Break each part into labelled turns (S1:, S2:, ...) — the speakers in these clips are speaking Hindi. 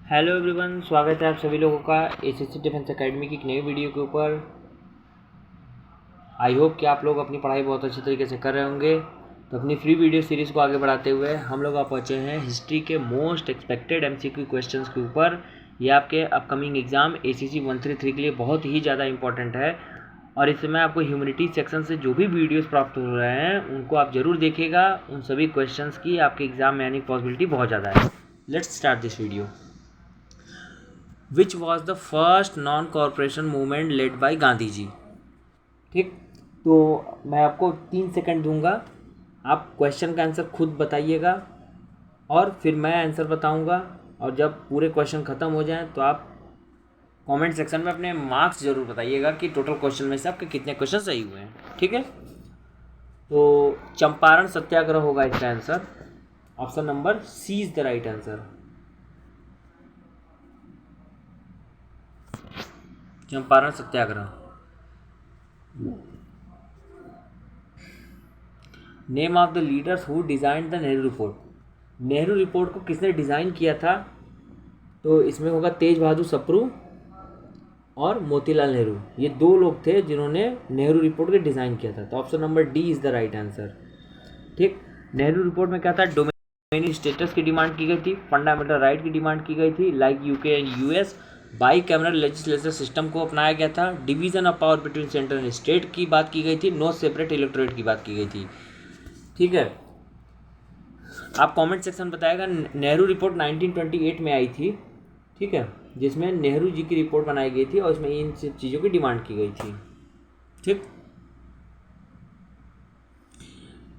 S1: हेलो एवरीवन, स्वागत है आप सभी लोगों का एसएससी डिफेंस एकेडमी की एक नई वीडियो के ऊपर। आई होप कि आप लोग अपनी पढ़ाई बहुत अच्छी तरीके से कर रहे होंगे। तो अपनी फ्री वीडियो सीरीज़ को आगे बढ़ाते हुए हम लोग आप पहुँचे हैं हिस्ट्री के मोस्ट एक्सपेक्टेड एमसीक्यू क्वेश्चंस के ऊपर। ये आपके अपकमिंग एग्ज़ाम एसीसी 133 के लिए बहुत ही ज़्यादा इंपॉर्टेंट है। और इस समय आपको ह्यूमैनिटीज सेक्शन से जो भी वीडियोस प्राप्त हो रहे हैं उनको आप ज़रूर देखिएगा। उन सभी क्वेश्चंस की आपके एग्ज़ाम में आने की पॉसिबिलिटी बहुत ज़्यादा है। Let's start this video. Which was the first non corporation movement led by Gandhi ji. ठीक, तो मैं आपको 3 सेकंड दूंगा, आप क्वेश्चन का आंसर खुद बताइएगा और फिर मैं आंसर बताऊंगा। और जब पूरे क्वेश्चन ख़त्म हो जाएं तो आप कमेंट सेक्शन में अपने मार्क्स ज़रूर बताइएगा कि टोटल क्वेश्चन में से आपके कितने क्वेश्चन सही हुए हैं। ठीक है, तो चंपारण सत्याग्रह होगा इसका answer. Option number C is the right answer. Champaran Satyagraha. Name of the leaders who design the Nehru report. Nehru report को किसने डिज़ाइन किया था? तो इसमें होगा तेज बहादुर सप्रू और मोतीलाल नेहरू। ये दो लोग थे जिन्होंने नेहरू रिपोर्ट को डिज़ाइन किया था। तो option number D is the right answer. ठीक, नेहरू रिपोर्ट में क्या था? डोमेनी स्टेटस की डिमांड की गई थी, फंडामेंटल राइट की डिमांड की गई थी, like UK and US. By cameral legislature system को अपनाया गया था, division of power between central and state की बात की गई थी, नो सेपरेट इलेक्टोरेट की बात की गई थी। ठीक है, आप कमेंट सेक्शन बताएगा। नेहरू रिपोर्ट 1928 में आई थी, ठीक है, जिसमें नेहरू जी की रिपोर्ट बनाई गई थी और इसमें इन सब चीज़ों की डिमांड की गई थी। ठीक,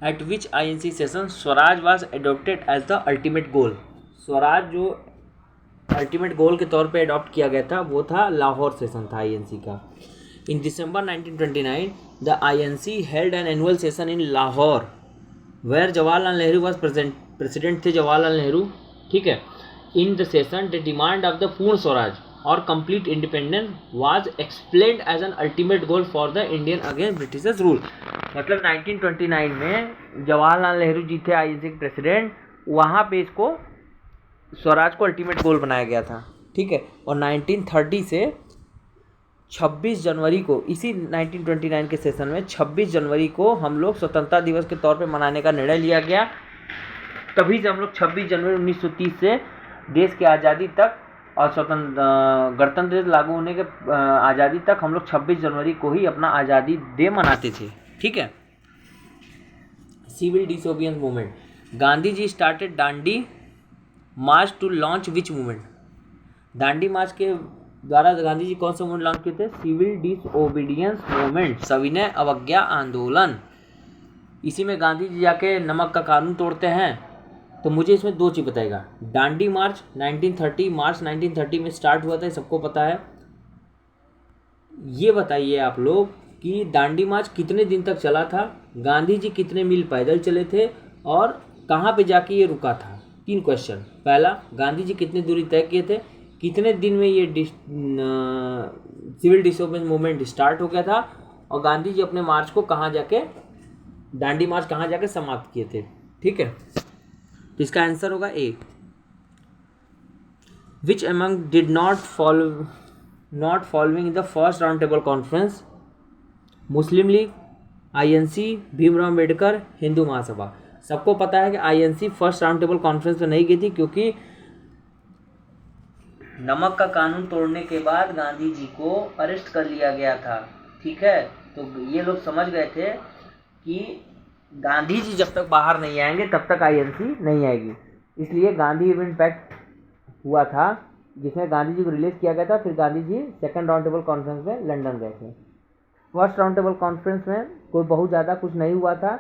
S1: at which INC session Swaraj was adopted as the ultimate goal. Swaraj जो अल्टीमेट गोल के तौर पे अडॉप्ट किया गया था वो था लाहौर सेशन था आईएनसी का। In December 1929 the INC held an annual session in Lahore where Jawaharlal Nehru was president थे जवाहरलाल नेहरू। ठीक है, in the session the demand of the Purna Swaraj और complete independence was explained as an ultimate goal for the Indian against Britishers rule. मतलब 1929 में जवाहरलाल नेहरू जी थे आईएनसी के प्रेसिडेंट, वहाँ पे इसको स्वराज को अल्टीमेट गोल बनाया गया था। ठीक है, और 1930 से 26 जनवरी को, इसी 1929 के सेशन में 26 जनवरी को हम लोग स्वतंत्रता दिवस के तौर पे मनाने का निर्णय लिया गया। तभी से हम लोग 26 जनवरी 1930 से देश की आज़ादी तक और गणतंत्र लागू होने के आज़ादी तक हम लोग 26 जनवरी को ही अपना आज़ादी डे मनाते थे। ठीक है, civil disobedience movement. Gandhi ji started Dandi march to launch which movement. Dandi march के द्वारा गांधी जी कौन सा मूवमेंट लॉन्च किए थे? सिविल डिसओबीडियंस मूवमेंट, सविनय अवज्ञा आंदोलन। इसी में गांधी जी जाके नमक का कानून तोड़ते हैं। तो मुझे इसमें दो चीज़ बताएगा। दांडी मार्च 1930, मार्च 1930 में स्टार्ट हुआ था, ये सबको पता है। ये बताइए आप लोग कि दांडी मार्च कितने दिन तक चला था, गांधी जी कितने मील पैदल चले थे और कहाँ पे जाके ये रुका था। 3 क्वेश्चन। पहला, गांधी जी कितनी दूरी तय किए थे, कितने दिन में ये सिविल डिसोबीडियंस मूवमेंट स्टार्ट हो गया था, और गांधी जी अपने मार्च को कहाँ जाके, दांडी मार्च कहाँ जाके समाप्त किए थे। ठीक है, तो इसका आंसर होगा A. Which among did not following the first round table conference? Muslim League, INC, Bhimrao Ambedkar, Hindu Mahasabha. सबको पता है कि INC first round table conference में नहीं गई थी, क्योंकि नमक का कानून तोड़ने के बाद गांधी जी को अरेस्ट कर लिया गया था। ठीक है, तो ये लोग समझ गए थे कि गांधी जी जब तक बाहर नहीं आएंगे तब तक आईएनसी नहीं आएगी। इसलिए गांधी इवेंट पैक्ट हुआ था, जिसमें गांधी जी को रिलीज किया गया था। फिर Gandhi ji second round table conference में लंदन गए थे। फर्स्ट राउंड टेबल कॉन्फ्रेंस में कोई बहुत ज़्यादा कुछ नहीं हुआ था,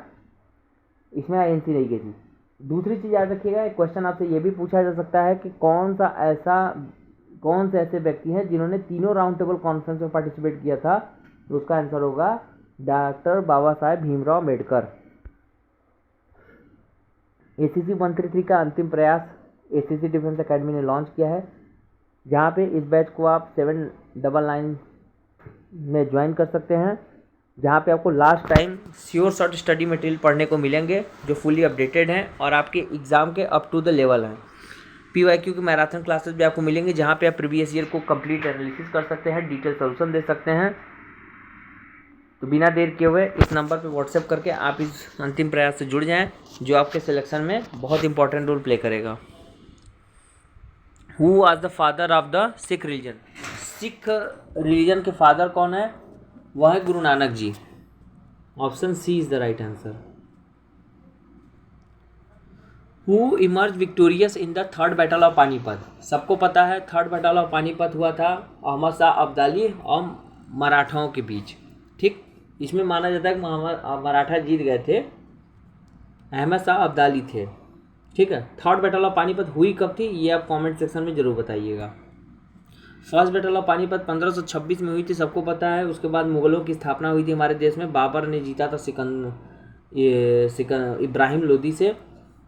S1: इसमें आईएनसी नहीं गई थी। दूसरी चीज़ याद रखिएगा, एक क्वेश्चन आपसे ये भी पूछा जा सकता है कि कौन से ऐसे व्यक्ति हैं जिन्होंने तीनों राउंड टेबल कॉन्फ्रेंस में पार्टिसिपेट किया था। तो उसका आंसर होगा डॉक्टर बाबा साहेब भीमराव अम्बेडकर। एसीसी 133 का अंतिम प्रयास एसीसी डिफेंस एकेडमी ने लॉन्च किया है, जहाँ पे इस बैच को आप 799 में ज्वाइन कर सकते हैं, जहाँ पे आपको last time sure short study material पढ़ने को मिलेंगे जो फुली अपडेटेड हैं और आपके एग्ज़ाम के अप टू द लेवल हैं। PYQ की मैराथन क्लासेस भी आपको मिलेंगे, जहाँ पे आप प्रीवियस ईयर को कंप्लीट एनालिसिस कर सकते हैं, डिटेल सोल्यूशन दे सकते हैं। तो बिना देर किए हुए इस नंबर पे व्हाट्सएप करके आप इस अंतिम प्रयास से जुड़ जाएं, जो आपके सिलेक्शन में बहुत इंपॉर्टेंट रोल प्ले करेगा। Who was the father of the Sikh religion? Sikh religion के फादर कौन है? वह है Guru Nanak ji. Option C is the right answer. Who emerge victorious in the third battle of Panipat? सबको पता है थर्ड बैटल ऑफ पानीपत हुआ था अहमद शाह अब्दाली और मराठाओं के बीच। ठीक, इसमें माना जाता है कि मराठा जीत गए थे, अहमद शाह अब्दाली थे। ठीक है, थर्ड बैटल ऑफ पानीपत हुई कब थी, ये आप कमेंट सेक्शन में ज़रूर बताइएगा। फर्स्ट बैटल ऑफ पानीपत 1526 में हुई थी, सबको पता है। उसके बाद मुग़लों की स्थापना हुई थी हमारे देश में, बाबर ने जीता था इब्राहिम लोदी से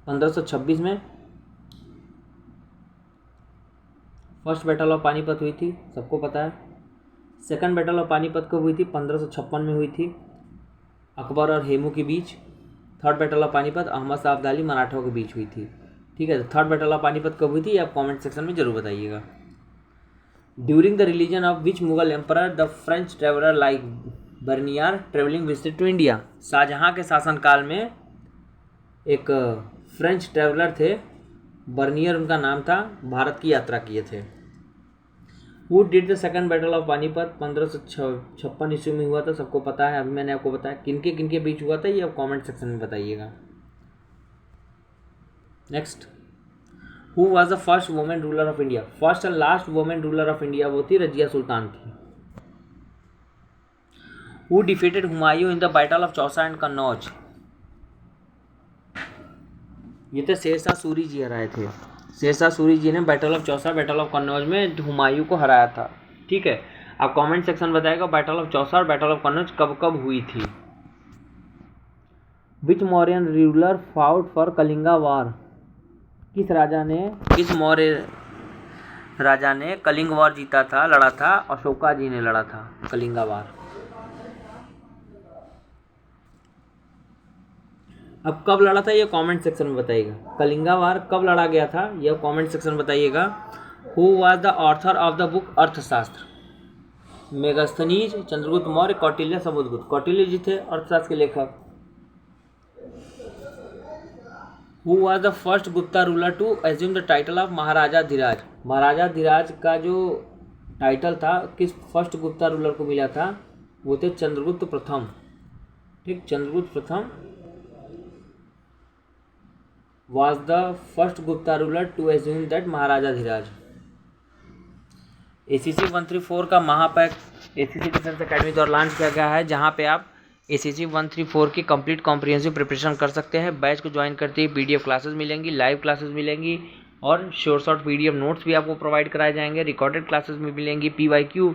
S1: 1526 में। फर्स्ट बैटल ऑफ पानीपत हुई थी, सबको पता है। सेकंड बैटल ऑफ पानीपत कब हुई थी? 1556 में हुई थी, अकबर और हेमू के बीच। Third battle of Panipat Ahmad Shah Abdali मराठों के बीच हुई थी। ठीक है, तो थर्ड बैटल ऑफ पानीपत कब हुई थी, आप कमेंट सेक्शन में जरूर बताइएगा। During the religion of which Mughal emperor the French traveller like Bernier travelling visit to India? Shahjahan के शासनकाल में एक फ्रेंच ट्रेवलर थे, बर्नियर उनका नाम था, भारत की यात्रा किए थे। Who did the second battle of Panipat? 1556 ईस्वी में हुआ था, सबको पता है। अभी मैंने आपको बताया किनके बीच हुआ था, ये आप कमेंट सेक्शन में बताइएगा। Next, who was the first women ruler of India? First and last women ruler of India वो थी रजिया सुल्तान थी। Who defeated Humayun in the battle of Chausa and Kannauj? ये थे शेरशाह सूरी जी हराए थे। शेरशाह सूरी जी ने battle of Chausa, battle of Kannauj में हुमायूं को हराया था। ठीक है, आप कमेंट सेक्शन बताएगा बैटल ऑफ चौसा और बैटल ऑफ कन्नौज कब कब हुई थी। Which Mauryan ruler fought for Kalinga war? किस मौर्य राजा ने कलिंग वार जीता था, लड़ा था? अशोका जी ने लड़ा था कलिंगा वार। अब कब लड़ा था ये कमेंट सेक्शन में बताइएगा। कलिंगा वार कब लड़ा गया था यह कमेंट सेक्शन में बताइएगा। Who was the author of the book अर्थशास्त्र? मेगास्थनीज, चंद्रगुप्त मौर्य, कौटिल्य, समुद्रगुप्त? कौटिल्य जी थे अर्थशास्त्र के लेखक। Who was the first Gupta ruler to assume the title of Maharaja Dhiraj? Maharaja Dhiraj का जो टाइटल था किस फर्स्ट गुप्ता रूलर को मिला था? वो थे चंद्रगुप्त प्रथम। ठीक, चंद्रगुप्त प्रथम was the first Gupta ruler to assume that Maharaja Dhiraj. ACC 134 का महापैक ACC डिफेंस अकेडमी द्वारा लॉन्च किया गया है, जहां पे आप ACC 134 की कंप्लीट कॉम्प्रिहेंसिव प्रिपरेशन कर सकते हैं। बैच को ज्वाइन करते ही PDF क्लासेस मिलेंगी, लाइव क्लासेस मिलेंगी और शॉर्ट PDF नोट्स भी आपको प्रोवाइड कराए जाएंगे। रिकॉर्डेड क्लासेस में मिलेंगी, PYQ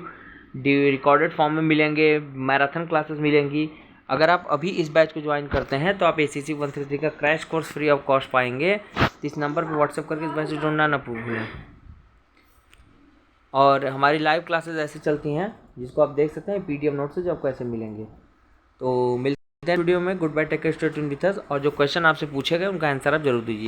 S1: रिकॉर्डेड फॉर्म में मिलेंगे, मैराथन क्लासेस मिलेंगी। अगर आप अभी इस बैच को ज्वाइन करते हैं तो आप ACC 133 का crash course free of cost पाएंगे। इस नंबर पर व्हाट्सएप करके इस बैच से जुड़ना ना भूलें। और हमारी लाइव क्लासेस ऐसे चलती हैं जिसको आप देख सकते हैं PDF नोट से, जो आपको ऐसे मिलेंगे। तो मिलते हैं वीडियो में। Good bye, take care, stay tuned with us. और जो क्वेश्चन आपसे पूछे गए उनका आंसर आप जरूर दीजिए।